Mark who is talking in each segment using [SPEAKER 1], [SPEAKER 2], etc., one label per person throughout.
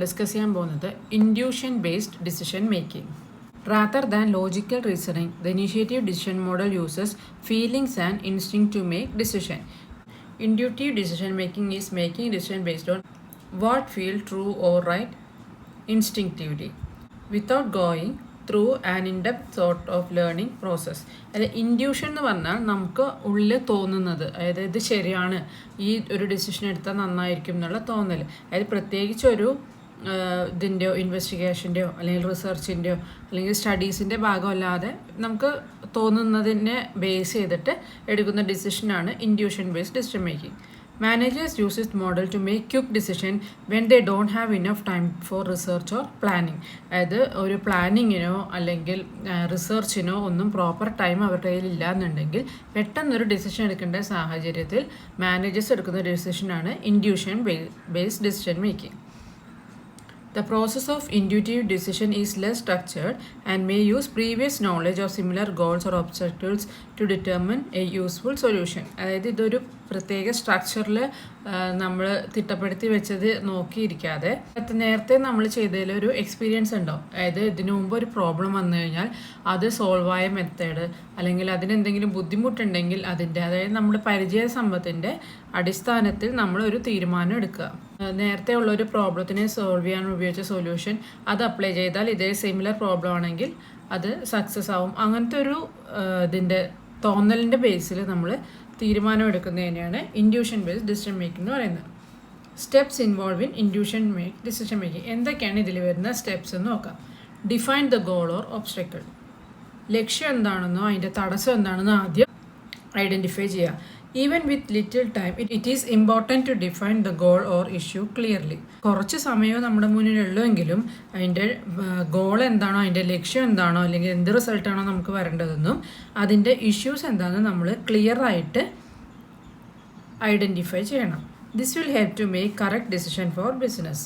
[SPEAKER 1] Discuss ചെയ്യാൻ പോകുന്നത് intuition based decision making. Rather than logical reasoning, the initiative decision model uses feelings and instinct to make decision. Intuitive decision making is making decision based on what feels true or right instinctively, without going through an in-depth sort of learning process. അതായത് intuition എന്ന് പറഞ്ഞാൽ നമുക്ക് ഉള്ളിൽ തോന്നുന്നത്, അതായത് ഇത് ശരിയാണ്, ഈ ഒരു ഡിസിഷൻ എടുത്താൽ നന്നായിരിക്കും എന്നുള്ള തോന്നൽ. അതായത് പ്രത്യേകിച്ച് ഒരു ഇതിൻ്റെയോ ഇൻവെസ്റ്റിഗേഷൻ്റെയോ അല്ലെങ്കിൽ റിസർച്ചിൻ്റെയോ അല്ലെങ്കിൽ സ്റ്റഡീസിൻ്റെ ഭാഗമല്ലാതെ നമുക്ക് തോന്നുന്നതിനെ ബേസ് ചെയ്തിട്ട് എടുക്കുന്ന ഡിസിഷനാണ് intuition based decision making. Managers use this model to make quick decision when they don't have enough time for research or planning. അതായത് ഒരു പ്ലാനിങ്ങിനോ അല്ലെങ്കിൽ റിസർച്ചിനോ ഒന്നും പ്രോപ്പർ ടൈം അവരുടെ കയ്യിൽ ഇല്ല എന്നുണ്ടെങ്കിൽ പെട്ടെന്നൊരു ഡിസിഷൻ എടുക്കേണ്ട സാഹചര്യത്തിൽ മാനേജേഴ്സ് എടുക്കുന്ന ഡിസിഷനാണ് intuition based decision making. The process of intuitive decision is less structured and may use previous knowledge of similar goals or obstacles to determine a useful solution. അതായത് ഇതൊരു പ്രത്യേക സ്ട്രക്ചറിൽ നമ്മൾ തിട്ടപ്പെടുത്തി വെച്ചത് നോക്കിയിരിക്കാതെ നേരത്തെ നമ്മൾ ചെയ്തതിൽ ഒരു എക്സ്പീരിയൻസ് ഉണ്ടാവും. അതായത് ഇതിനു മുമ്പ് ഒരു പ്രോബ്ലം വന്നു കഴിഞ്ഞാൽ അത് സോൾവ് ആയ മെത്തേഡ് അല്ലെങ്കിൽ അതിനെന്തെങ്കിലും ബുദ്ധിമുട്ടുണ്ടെങ്കിൽ അതിൻ്റെ, അതായത് നമ്മുടെ പരിചയ സമ്പത്തിൻ്റെ അടിസ്ഥാനത്തിൽ നമ്മൾ ഒരു തീരുമാനം എടുക്കുക. നേരത്തെ ഉള്ള ഒരു പ്രോബ്ലത്തിനെ സോൾവ് ചെയ്യാൻ ഉപയോഗിച്ച സൊല്യൂഷൻ അത് അപ്ലൈ ചെയ്താൽ ഇതേ സിമിലർ പ്രോബ്ലം ആണെങ്കിൽ അത് സക്സസ് ആവും. അങ്ങനത്തെ ഒരു ഇതിൻ്റെ തോന്നലിൻ്റെ ബേസിൽ നമ്മൾ തീരുമാനം എടുക്കുന്നതിനെയാണ് ഇൻഡ്യൂഷൻ ബേസ്ഡ് ഡിസിഷൻ മേക്കിംഗ് എന്ന് പറയുന്നത്. Steps involve in intuition decision making. എന്തൊക്കെയാണ് ഇതിൽ വരുന്ന സ്റ്റെപ്സ് എന്ന് നോക്കാം. Define the goal or obstacle. ലക്ഷ്യം എന്താണെന്നോ അതിൻ്റെ തടസ്സം എന്താണെന്നോ ആദ്യം ഐഡൻറ്റിഫൈ ചെയ്യുക. Even with little time it is important to define the goal or issue clearly. കുറച്ച് സമയം നമ്മുടെ മുന്നിലുള്ളെങ്കിലും അതിൻ്റെ ഗോൾ എന്താണോ, അതിൻ്റെ ലക്ഷ്യം എന്താണോ, അല്ലെങ്കിൽ എന്ത് റിസൾട്ടാണോ നമുക്ക് വരേണ്ടതെന്നും അതിൻ്റെ ഇഷ്യൂസ് എന്താണെന്ന് നമ്മൾ ക്ലിയറായിട്ട് ഐഡൻറ്റിഫൈ ചെയ്യണം. This will help to make correct decision for business.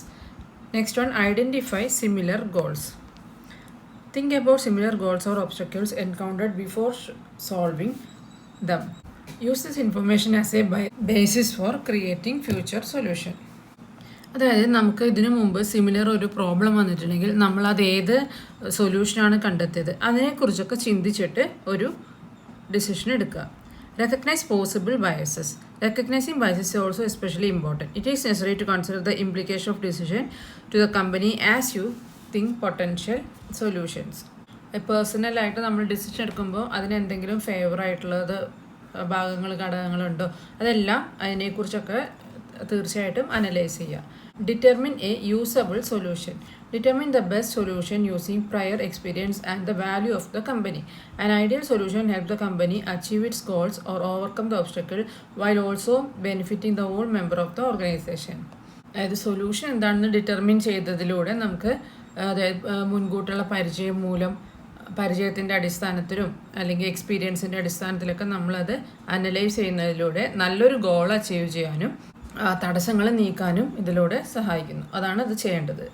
[SPEAKER 1] Next one, identify similar goals. Think about similar goals or obstacles encountered before solving them. Use this information as a basis for creating future solution. അതായത് നമുക്ക് ഇതിനു മുമ്പ് similar ഒരു problem വന്നിട്ടുണ്ടെങ്കിൽ നമ്മളത് ഏത് സൊല്യൂഷനാണ് കണ്ടെത്തിയത് അതിനെക്കുറിച്ചൊക്കെ ചിന്തിച്ചിട്ട് ഒരു ഡിസിഷൻ എടുക്കുക. Recognize possible biases. Recognizing biases is also especially important. It is necessary to consider the implication of decision to the company as you think potential solutions. പേഴ്സണലായിട്ട് നമ്മൾ ഡിസിഷൻ എടുക്കുമ്പോൾ അതിന് എന്തെങ്കിലും ഫേവറായിട്ടുള്ളത് ഘടകങ്ങളുണ്ടോ അതെല്ലാം അതിനെക്കുറിച്ചൊക്കെ തീർച്ചയായിട്ടും അനലൈസ് ചെയ്യുക. Determine A usable solution. Determine the best solution using prior experience and the value of the company. An ideal solution helps the company achieve its goals or overcome the obstacle while also benefiting the whole member of the organization. അതായത് solution എന്താണെന്ന് determine ചെയ്തതിലൂടെ നമുക്ക് അതായത് മുൻകൂട്ടുള്ള പരിചയത്തിൻ്റെ അടിസ്ഥാനത്തിലും അല്ലെങ്കിൽ എക്സ്പീരിയൻസിൻ്റെ അടിസ്ഥാനത്തിലൊക്കെ നമ്മളത് analyse ചെയ്യുന്നതിലൂടെ നല്ലൊരു goal achieve ചെയ്യാനും തടസ്സങ്ങൾ നീക്കാനും ഇതിലൂടെ സഹായിക്കുന്നു. അതാണ് ഇത് ചെയ്യേണ്ടത്.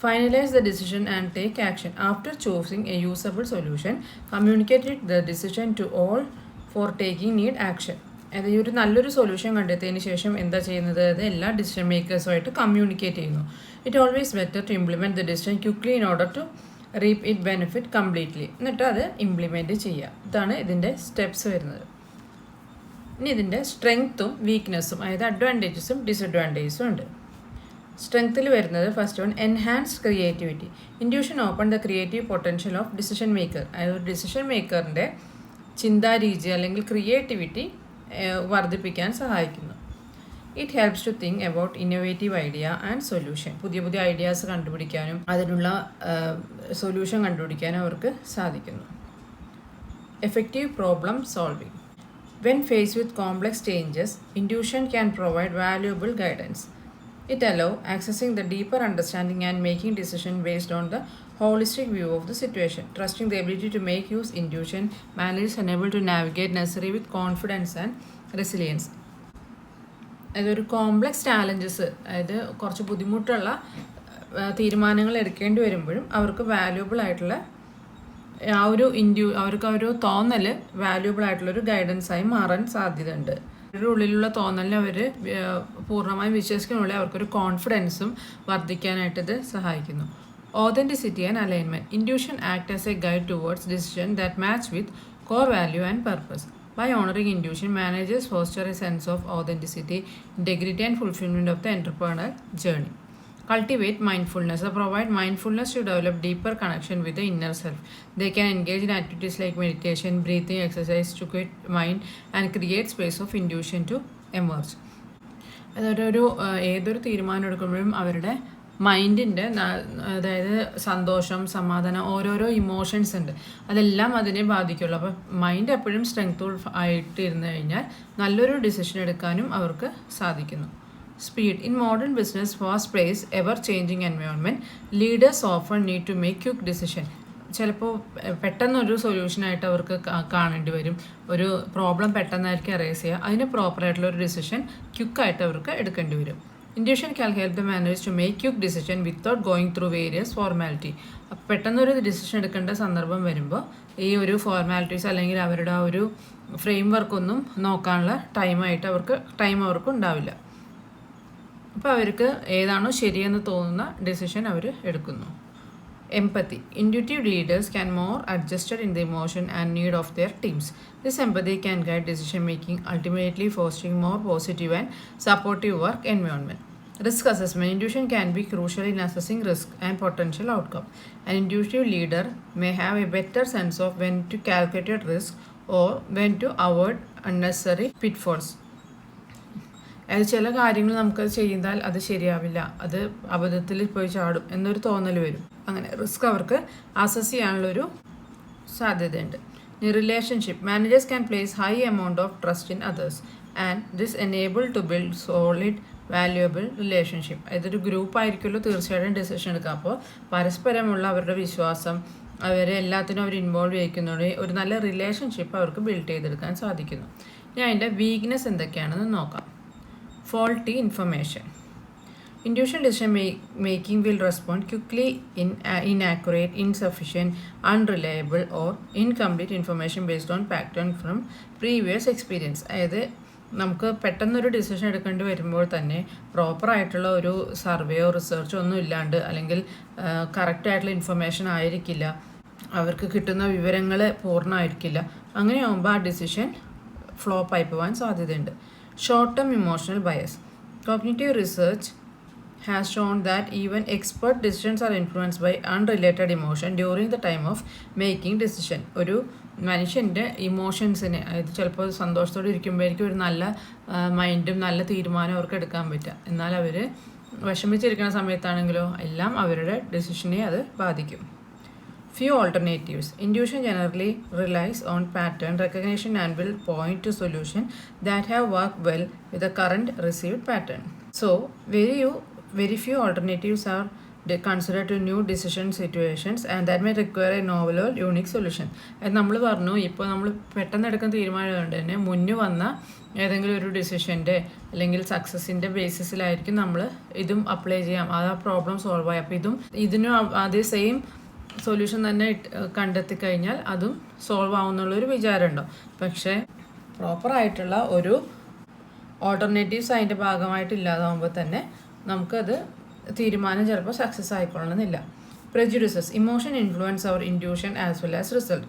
[SPEAKER 1] Finalize the decision and take action. After choosing a usable solution, communicate the decision to all for taking need action. അതായത് ഒരു നല്ലൊരു സൊല്യൂഷൻ കണ്ടെത്തിയതിന് ശേഷം എന്താ ചെയ്യുന്നത്, അത് എല്ലാ ഡിസിഷൻ മേക്കേഴ്സുമായിട്ട് കമ്മ്യൂണിക്കേറ്റ് ചെയ്യുന്നു. It always better to implement the decision quickly in order to reap it benefit completely. എന്നിട്ട് അത് ഇംപ്ലിമെൻറ്റ് ചെയ്യുക. ഇതാണ് ഇതിൻ്റെ സ്റ്റെപ്സ് വരുന്നത്. ഇനി ഇതിൻ്റെ സ്ട്രെങ്ത്തും വീക്ക്നെസ്സും, അതായത് അഡ്വാൻറ്റേജസും ഡിസഡ്വാൻറ്റേജസും ഉണ്ട്. സ്ട്രെങ്ത്തിൽ വരുന്നത് first one, enhanced creativity. Intuition open the creative potential of decision maker. അതായത് ഒരു ഡിസിഷൻ മേക്കറിൻ്റെ ചിന്താരീതി അല്ലെങ്കിൽ ക്രിയേറ്റിവിറ്റി വർദ്ധിപ്പിക്കാൻ സഹായിക്കുന്നു. It helps to think about innovative idea and solution. പുതിയ പുതിയ ഐഡിയാസ് കണ്ടുപിടിക്കാനും അതിനുള്ള സൊല്യൂഷൻ കണ്ടുപിടിക്കാനും അവർക്ക് സാധിക്കുന്നു. Effective problem solving. When face with complex changes, intuition can provide valuable guidance. It allows accessing the deeper understanding and making decisions based on the holistic view of the situation. Trusting the ability to make use intuition, managers are able to navigate necessary with confidence and resilience. അതൊരു complex challenges, അതായത് കുറച്ച് ബുദ്ധിമുട്ടുള്ള തീരുമാനങ്ങൾ എടുക്കേണ്ടി വരുമ്പോഴും അവർക്ക് valuable ആയിട്ടുള്ള അവർക്ക് തോന്നൽ വാല്യുബിൾ ആയിട്ടുള്ളൊരു ഗൈഡൻസായി മാറാൻ സാധ്യതയുണ്ട്. അവരുടെ ഉള്ളിലുള്ള തോന്നലിനെ അവർ പൂർണ്ണമായും വിശ്വസിക്കുന്നുള്ളിൽ അവർക്കൊരു കോൺഫിഡൻസും വർദ്ധിക്കാനായിട്ട് ഇത് സഹായിക്കുന്നു. Authenticity and alignment. Intuition act as a guide towards decisions that match with core value and purpose. By honoring intuition, managers foster a sense of authenticity, integrity, and fulfillment of the entrepreneurial journey. Cultivate mindfulness. They provide mindfulness to develop deeper connection with the inner self. They can engage in activities like meditation, breathing exercise to quiet mind and create space of intuition to emerge. അതൊരു ഏതൊരു തീരുമാനം എടുക്കുമ്പോഴും അവരുടെ മൈൻഡിൻ്റെ, അതായത് സന്തോഷം, സമാധാനം, ഓരോരോ emotions ഉണ്ട്, അതെല്ലാം അതിനെ ബാധിക്കുള്ളൂ. അപ്പോൾ മൈൻഡ് എപ്പോഴും സ്ട്രെങ്ത്ഫുൾ ആയിട്ട് ഇരുന്ന് കഴിഞ്ഞാൽ നല്ലൊരു ഡിസിഷൻ എടുക്കാനും അവർക്ക് സാധിക്കുന്നു. Speed. In modern business, fast pace, ever changing environment, leaders often need to make quick decision. ചിലപ്പോൾ പെട്ടെന്നൊരു സൊല്യൂഷനായിട്ട് അവർക്ക് കാണേണ്ടി വരും. ഒരു പ്രോബ്ലം പെട്ടെന്നായിരിക്കും അറേസ് ചെയ്യുക. അതിന് പ്രോപ്പറായിട്ടുള്ളൊരു ഡിസിഷൻ ക്വിക്കായിട്ട് അവർക്ക് എടുക്കേണ്ടി വരും. Intuition can help the managers to make quick decision without going through various formality. പെട്ടെന്നൊരു ഡിസിഷൻ എടുക്കേണ്ട സന്ദർഭം വരുമ്പോൾ ഈ ഒരു ഫോർമാലിറ്റീസ് അല്ലെങ്കിൽ അവരുടെ ആ ഒരു ഫ്രെയിം വർക്കൊന്നും നോക്കാനുള്ള ടൈം അവർക്ക് ഉണ്ടാവില്ല. അപ്പോൾ അവർക്ക് ഏതാണോ ശരിയെന്ന് തോന്നുന്ന ഡിസിഷൻ അവർ എടുക്കുന്നു. Empathy. Intuitive leaders can more adjusted in the emotion and need of their teams. This empathy can guide decision making, ultimately fostering more positive and supportive work environment. Risk assessment. Intuition can be crucial in assessing risk and potential outcome. An intuitive leader may have a better sense of when to calculate risk or when to avoid unnecessary pitfalls. അത് ചില കാര്യങ്ങൾ നമുക്കത് ചെയ്താൽ അത് ശരിയാവില്ല, അത് അബദ്ധത്തിൽ പോയി ചാടും എന്നൊരു തോന്നൽ വരും. അങ്ങനെ റിസ്ക് അവർക്ക് അസസ് ചെയ്യാനുള്ളൊരു സാധ്യതയുണ്ട്. ഇനി relationship. Managers can place high amount of trust in others and this enable to build solid valuable relationship. ഇതൊരു ഗ്രൂപ്പ് ആയിരിക്കുമല്ലോ തീർച്ചയായിട്ടും ഡിസിഷൻ എടുക്കുക. അപ്പോൾ പരസ്പരമുള്ള അവരുടെ വിശ്വാസം, അവരെ എല്ലാത്തിനും അവർ ഇൻവോൾവ് ചെയ്യിക്കുന്നതോടെ ഒരു നല്ല റിലേഷൻഷിപ്പ് അവർക്ക് ബിൽഡ് ചെയ്തെടുക്കാൻ സാധിക്കുന്നു. ഇനി അതിൻ്റെ വീക്ക്നെസ് എന്തൊക്കെയാണെന്ന് നോക്കാം. Faulty information. Intuition decision making will respond quickly in inaccurate, insufficient, unreliable or incomplete information based on pattern from previous experience. അതായത് നമുക്ക് പെട്ടെന്നൊരു ഡിസിഷൻ എടുക്കേണ്ടി വരുമ്പോൾ തന്നെ പ്രോപ്പറായിട്ടുള്ള ഒരു സർവേയോ റിസർച്ചോ ഒന്നും ഇല്ലാണ്ട്, അല്ലെങ്കിൽ കറക്റ്റായിട്ടുള്ള ഇൻഫർമേഷൻ ആയിരിക്കില്ല, അവർക്ക് കിട്ടുന്ന വിവരങ്ങൾ പൂർണ്ണമായിരിക്കില്ല. അങ്ങനെയാകുമ്പോൾ ആ ഡിസിഷൻ ഫ്ലോപ്പായി പോകാൻ സാധ്യതയുണ്ട്. Short-term emotional bias. Cognitive research has shown that even expert decisions are influenced by unrelated emotion during the time of making decision. ഒരു മനുഷ്യൻ്റെ ഇമോഷൻസിനെ, അതായത് ചിലപ്പോൾ സന്തോഷത്തോടെ ഇരിക്കുമ്പോഴേക്കും ഒരു നല്ല മൈൻഡും നല്ല തീരുമാനം അവർക്ക് എടുക്കാൻ പറ്റുക. എന്നാൽ അവർ വിഷമിച്ചിരിക്കുന്ന സമയത്താണെങ്കിലോ എല്ലാം അവരുടെ ഡിസിഷനെ അത് ബാധിക്കും. Few alternatives. Intuition generally relies on pattern recognition and will point to solutions that have worked well with the current received pattern. So, very few alternatives are considered to new decision situations and that may require a novel or unique solution. നമ്മൾ പറഞ്ഞു, ഇപ്പോൾ നമ്മൾ പെട്ടെന്ന് എടുക്കുന്ന തീരുമാനം കൊണ്ട് തന്നെ മുന്നേ വന്ന ഏതെങ്കിലും ഒരു ഡിസിഷൻ്റെ അല്ലെങ്കിൽ സക്സസിൻ്റെ ബേസിസിലായിരിക്കും നമ്മൾ ഇതും അപ്ലൈ ചെയ്യാം, അത് ആ പ്രോബ്ലം സോൾവ് ആയി. അപ്പോൾ ഇതിനും അതേ സെയിം സൊല്യൂഷൻ തന്നെ കണ്ടെത്തി കഴിഞ്ഞാൽ അതും സോൾവ് ആവുന്നുള്ളൊരു വിചാരമുണ്ടോ. പക്ഷേ പ്രോപ്പറായിട്ടുള്ള ഒരു ഓൾട്ടർനേറ്റീവ്സ് അതിൻ്റെ ഭാഗമായിട്ട് ഇല്ലാതാവുമ്പോൾ തന്നെ നമുക്കത് തീരുമാനം ചിലപ്പോൾ success ആയിക്കൊള്ളണമെന്നില്ല. Prejudices. Emotion influence our intuition as well as result.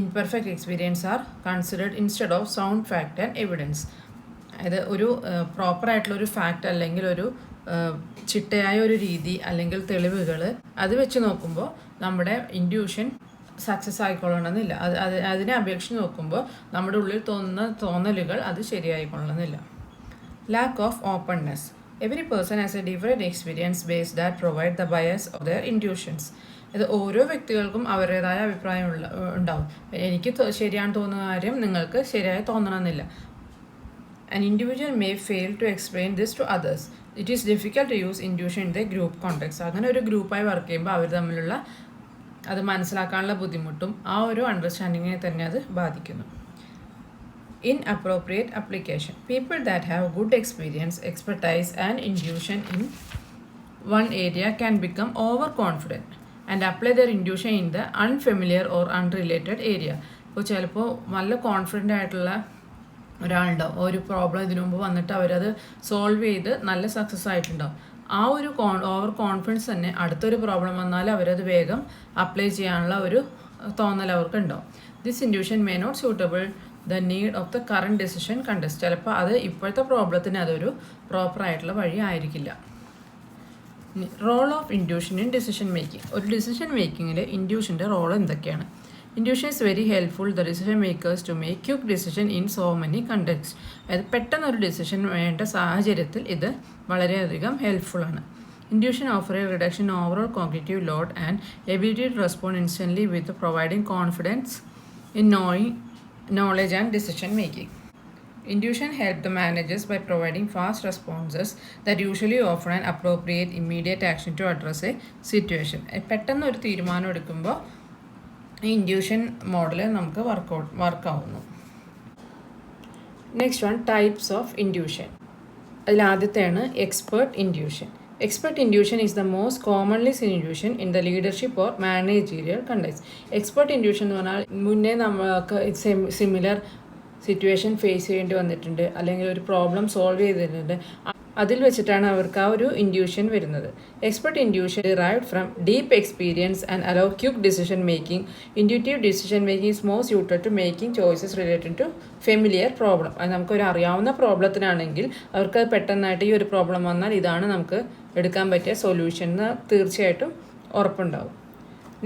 [SPEAKER 1] Imperfect experience are considered instead of sound fact and evidence. അതായത് ഒരു പ്രോപ്പറായിട്ടുള്ളൊരു ഫാക്റ്റ് അല്ലെങ്കിൽ ഒരു ചിട്ടയായ ഒരു രീതി അല്ലെങ്കിൽ തെളിവുകൾ അത് വെച്ച് നോക്കുമ്പോൾ നമ്മുടെ ഇൻറ്റ്യൂഷൻ സക്സസ് ആയിക്കൊള്ളണമെന്നില്ല. അതിനെ അപേക്ഷിച്ച് നോക്കുമ്പോൾ നമ്മുടെ ഉള്ളിൽ തോന്നുന്ന തോന്നലുകൾ അത് ശരിയായിക്കൊള്ളണമെന്നില്ല. Lack of openness. Every person has a different experience base that provide the bias of their intuitions. ഇത് ഓരോ വ്യക്തികൾക്കും അവരുടേതായ അഭിപ്രായം ഉണ്ടാവും. എനിക്ക് ശരിയാണെന്ന് തോന്നുന്ന കാര്യം നിങ്ങൾക്ക് ശരിയായി തോന്നണമെന്നില്ല. An individual may fail to explain this to others. It is difficult to use intuition in the group context. അങ്ങനെ ഒരു ഗ്രൂപ്പായി വർക്ക് ചെയ്യുമ്പോൾ അവർ തമ്മിലുള്ള അത് മനസ്സിലാക്കാനുള്ള ബുദ്ധിമുട്ടും ആ ഒരു അണ്ടർസ്റ്റാൻഡിങ്ങിനെ തന്നെ അത് ബാധിക്കുന്നു. Inappropriate application. People that have good experience, expertise and intuition in one area can become overconfident and apply their intuition in the unfamiliar or unrelated area. ഇപ്പോൾ ചിലപ്പോൾ നല്ല കോൺഫിഡൻ്റ് ആയിട്ടുള്ള ഒരാളുണ്ടാവും, ഒരു പ്രോബ്ലം ഇതിനു മുമ്പ് വന്നിട്ട് അവരത് സോൾവ് ചെയ്ത് നല്ല സക്സസ് ആയിട്ടുണ്ടാവും. ആ ഒരു ഓവർ കോൺഫിഡൻസ് തന്നെ അടുത്തൊരു പ്രോബ്ലം വന്നാൽ അവരത് വേഗം അപ്ലൈ ചെയ്യാനുള്ള ഒരു തോന്നൽ അവർക്കുണ്ടാവും. This intuition may not suitable the need of the current decision context. ചിലപ്പോൾ അത് ഇപ്പോഴത്തെ പ്രോബ്ലത്തിന് അതൊരു പ്രോപ്പറായിട്ടുള്ള വഴി ആയിരിക്കില്ല. Role of intuition in decision making. ഒരു ഡിസിഷൻ മേക്കിങ്ങിൽ ഇൻഡ്യൂഷൻ്റെ റോൾ എന്തൊക്കെയാണ്? Intuition is very helpful the decision makers to make quick decision in so many contexts. അതായത് പെട്ടെന്നൊരു ഡിസിഷൻ വേണ്ട സാഹചര്യത്തിൽ ഇത് വളരെയധികം ഹെൽപ്ഫുള്ളാണ്. Intuition offer a reduction overall cognitive load and ability to respond instantly with providing confidence in knowledge and decision making. Intuition helps the managers by providing fast responses that usually offer an appropriate immediate action to address a situation. പെട്ടെന്ന് ഒരു തീരുമാനം എടുക്കുമ്പോൾ ഈ intuition model നമുക്ക് വർക്കാവുന്നു. Next one, types of intuition. അതിലാദ്യത്തെയാണ് expert intuition. Expert intuition is the most commonly seen intuition in the leadership or managerial contexts. Expert intuition എന്ന് പറഞ്ഞാൽ മുന്നേ നമുക്ക് സിമിലർ സിറ്റുവേഷൻ ഫേസ് ചെയ്യേണ്ടി വന്നിട്ടുണ്ട്, അല്ലെങ്കിൽ ഒരു പ്രോബ്ലം സോൾവ് ചെയ്തിട്ടുണ്ട്. അതിൽ വെച്ചിട്ടാണ് അവർക്ക് ആ ഒരു ഇൻഡ്യൂഷൻ വരുന്നത്. Expert intuition derived from deep experience and allow quick decision making. Intuitive decision making is more suited to making choices related to familiar problem. അത് നമുക്കൊരു അറിയാവുന്ന പ്രോബ്ലത്തിനാണെങ്കിൽ അവർക്ക് പെട്ടെന്നായിട്ട് ഈ ഒരു പ്രോബ്ലം വന്നാൽ ഇതാണ് നമുക്ക് എടുക്കാൻ പറ്റിയ സൊല്യൂഷൻ എന്ന് തീർച്ചയായിട്ടും ഉറപ്പുണ്ടാവും.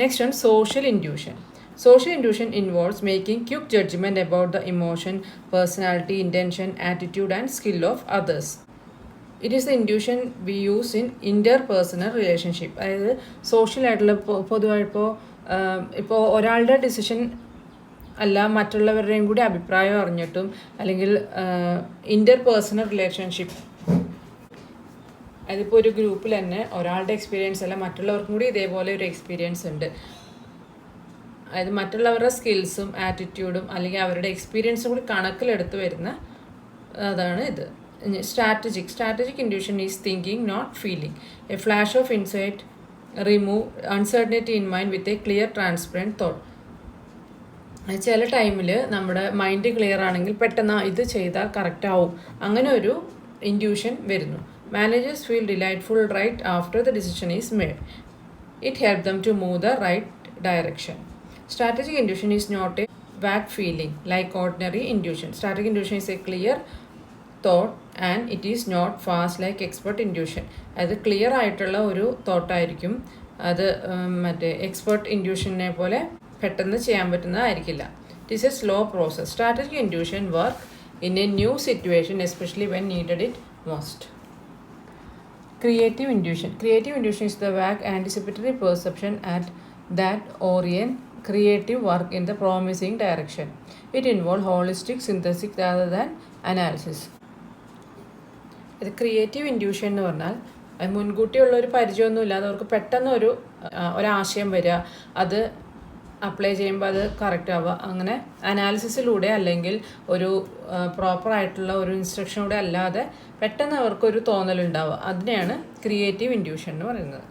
[SPEAKER 1] നെക്സ്റ്റ് ആണ് social intuition. Social intuition involves making quick judgment about the emotion, personality, intention, attitude and skill of others. It is the intuition we use in interpersonal relationship. അതായത് സോഷ്യലായിട്ടുള്ള ഇപ്പോൾ ഒരാളുടെ ഡിസിഷൻ അല്ല, മറ്റുള്ളവരുടെയും കൂടി അഭിപ്രായം അറിഞ്ഞിട്ടും, അല്ലെങ്കിൽ ഇൻ്റർപേഴ്സണൽ റിലേഷൻഷിപ്പ്, അതിപ്പോൾ ഒരു ഗ്രൂപ്പിൽ തന്നെ ഒരാളുടെ എക്സ്പീരിയൻസ് അല്ല, മറ്റുള്ളവർക്കും കൂടി ഇതേപോലെ ഒരു എക്സ്പീരിയൻസ് ഉണ്ട്. അതായത് മറ്റുള്ളവരുടെ സ്കിൽസും ആറ്റിറ്റ്യൂഡും അല്ലെങ്കിൽ അവരുടെ എക്സ്പീരിയൻസും കൂടി കണക്കിലെടുത്ത് വരുന്ന അതാണ് ഇത്. Strategic intuition is thinking not feeling. A flash of insight remove uncertainty in mind with a clear transparent thought. ചില ടൈമിൽ നമ്മുടെ മൈൻഡ് ക്ലിയർ ആണെങ്കിൽ പെട്ടെന്ന് ഇത് ചെയ്താൽ കറക്റ്റ് ആവും, അങ്ങനെ ഒരു ഇൻഡ്യൂഷൻ വരുന്നു. Managers feel delightful right after the decision is made. It help them to move the right direction. Strategic intuition is not a vague feeling like ordinary intuition. Strategic intuition is a clear thought and it is not fast like expert intuition. അത് clear ആയിട്ടുള്ള ഒരു തോട്ടായിരിക്കും. അത് മറ്റേ expert ഇൻഡ്യൂഷനെ പോലെ പെട്ടെന്ന് ചെയ്യാൻ പറ്റുന്നതായിരിക്കില്ല. It is a slow process. Strategic intuition work in a new situation especially when needed it most. Creative intuition. Creative intuition is the vague anticipatory perception that orient creative work in the promising direction. It involves holistic synthesis rather than analysis. ഇത് creative intuition എന്ന് പറഞ്ഞാൽ മുൻകൂട്ടിയുള്ള ഒരു പരിചയമൊന്നും ഇല്ലാതെ അവർക്ക് പെട്ടെന്ന് ഒരാശയം വരിക, അത് അപ്ലൈ ചെയ്യുമ്പോൾ അത് കറക്റ്റ് ആവുക, അങ്ങനെ അനാലിസിസിലൂടെ അല്ലെങ്കിൽ ഒരു പ്രോപ്പറായിട്ടുള്ള ഒരു ഇൻസ്ട്രക്ഷനിലൂടെ അല്ലാതെ പെട്ടെന്ന് അവർക്കൊരു തോന്നലുണ്ടാവുക, അതിനെയാണ് ക്രിയേറ്റീവ് ഇൻഡ്യൂഷൻ എന്ന് പറയുന്നത്.